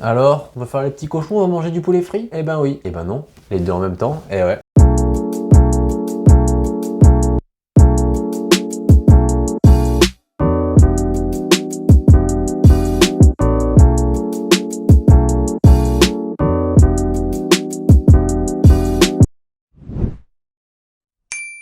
Alors, on va faire les petits cochons, on va manger du poulet frit? Eh ben oui. Eh ben non. Les deux en même temps? Eh ouais.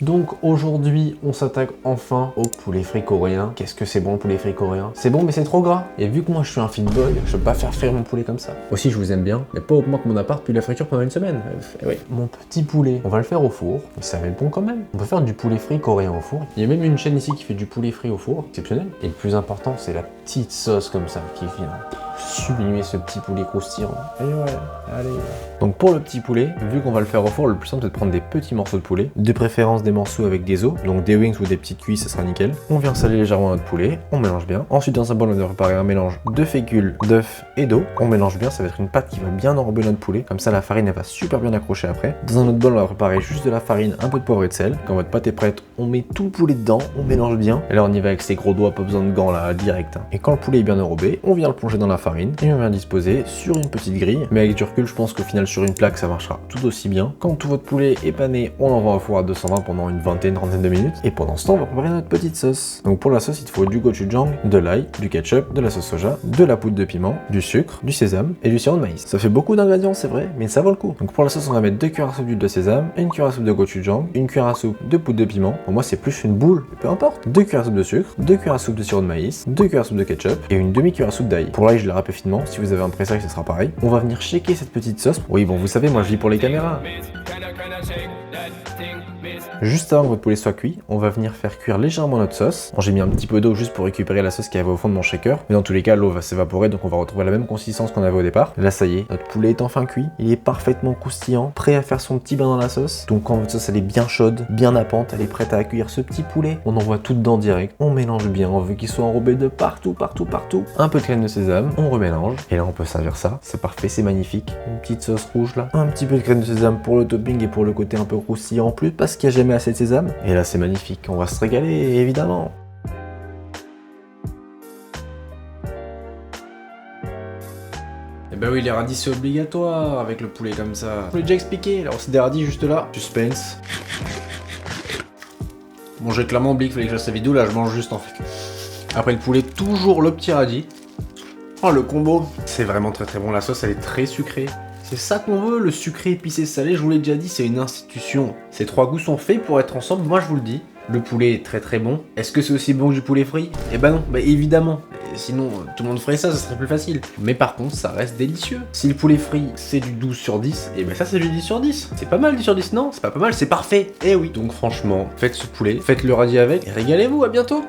Donc aujourd'hui, on s'attaque enfin au poulet frit coréen. Qu'est-ce que c'est bon le poulet frit coréen? C'est bon mais c'est trop gras. Et vu que moi je suis un fit boy, je peux pas faire frire mon poulet comme ça. Aussi je vous aime bien, mais pas augmente mon appart puis la friture pendant une semaine. Oui. Mon petit poulet, on va le faire au four, mais ça va être bon quand même. On peut faire du poulet frit coréen au four. Il y a même une chaîne ici qui fait du poulet frit au four, exceptionnel. Et le plus important, c'est la petite sauce comme ça qui vient sublimer ce petit poulet croustillant. Et ouais, allez. Donc pour le petit poulet, vu qu'on va le faire au four, le plus simple c'est de prendre des petits morceaux de poulet, de préférence des morceaux avec des os, donc des wings ou des petites cuisses, ça sera nickel. On vient saler légèrement notre poulet, on mélange bien. Ensuite dans un bol on va préparer un mélange de fécule, d'œufs et d'eau. On mélange bien, ça va être une pâte qui va bien enrober notre poulet, comme ça la farine elle va super bien accrocher après. Dans un autre bol on va préparer juste de la farine, un peu de poivre et de sel. Quand votre pâte est prête, on met tout le poulet dedans, on mélange bien. Et là on y va avec ses gros doigts, pas besoin de gants là, direct. Et quand le poulet est bien enrobé, on vient le plonger dans la farine et on vient disposer sur une petite grille. Mais avec du recul, je pense qu'au final sur une plaque ça marchera tout aussi bien. Quand tout votre poulet est pané, on l'envoie au four à 220 pendant une vingtaine, trentaine de minutes. Et pendant ce temps, on va préparer notre petite sauce. Donc pour la sauce, il te faut du gochujang, de l'ail, du ketchup, de la sauce soja, de la poudre de piment, du sucre, du sésame et du sirop de maïs. Ça fait beaucoup d'ingrédients, c'est vrai, mais ça vaut le coup. Donc pour la sauce, on va mettre 2 cuillères à soupe d'huile de sésame, une cuillère à soupe de gochujang, une cuillère à soupe de poudre de piment. Pour moi, c'est plus une boule, peu importe. 2 cuillères à soupe de sucre, 2 cuillères à soupe de sirop de maïs, 2 cuillères à soupe de ketchup et une demi-cuillère à soupe d'ail. Pour l'ail, je l'ai râpé finement. Si vous avez un pressage, ce sera pareil. On va venir shaker cette petite sauce. Oui, bon, vous savez, moi je vis pour les caméras. Juste avant que votre poulet soit cuit, on va venir faire cuire légèrement notre sauce. Bon, j'ai mis un petit peu d'eau juste pour récupérer la sauce qui avait au fond de mon shaker. Mais dans tous les cas, l'eau va s'évaporer, donc on va retrouver la même consistance qu'on avait au départ. Là, ça y est, notre poulet est enfin cuit. Il est parfaitement croustillant, prêt à faire son petit bain dans la sauce. Donc quand votre sauce elle est bien chaude, bien nappante, elle est prête à accueillir ce petit poulet. On envoie tout dedans direct. On mélange bien, on veut qu'il soit enrobé de partout, partout, partout. Un peu de crème de sésame, on remélange. Et là, on peut servir ça. C'est parfait, c'est magnifique. Une petite sauce rouge là. Un petit peu de crème de sésame pour le topping et pour le côté un peu croustillant en plus, parce qu'il n'y a jamais assez de sésame. Et là, c'est magnifique. On va se régaler, évidemment. Eh ben oui, les radis c'est obligatoire avec le poulet comme ça. Je vous l'ai déjà expliqué, alors c'est des radis juste là. Suspense. Bon, j'ai clairement oublié qu'il fallait que je fasse la vidéo, là je mange juste en fait. Après le poulet, toujours le petit radis. Oh, le combo. C'est vraiment très très bon, la sauce elle est très sucrée. C'est ça qu'on veut, le sucré épicé salé, je vous l'ai déjà dit, c'est une institution. Ces trois goûts sont faits pour être ensemble, moi je vous le dis. Le poulet est très très bon. Est-ce que c'est aussi bon que du poulet frit? Eh ben non, bah évidemment. Sinon, tout le monde ferait ça, ça serait plus facile. Mais par contre, ça reste délicieux. Si le poulet frit, c'est du 12 sur 10, et ben ça c'est du 10 sur 10. C'est pas mal 10 sur 10, non? C'est pas mal, c'est parfait. Eh oui. Donc franchement, faites ce poulet, faites le radis avec, et régalez-vous, à bientôt.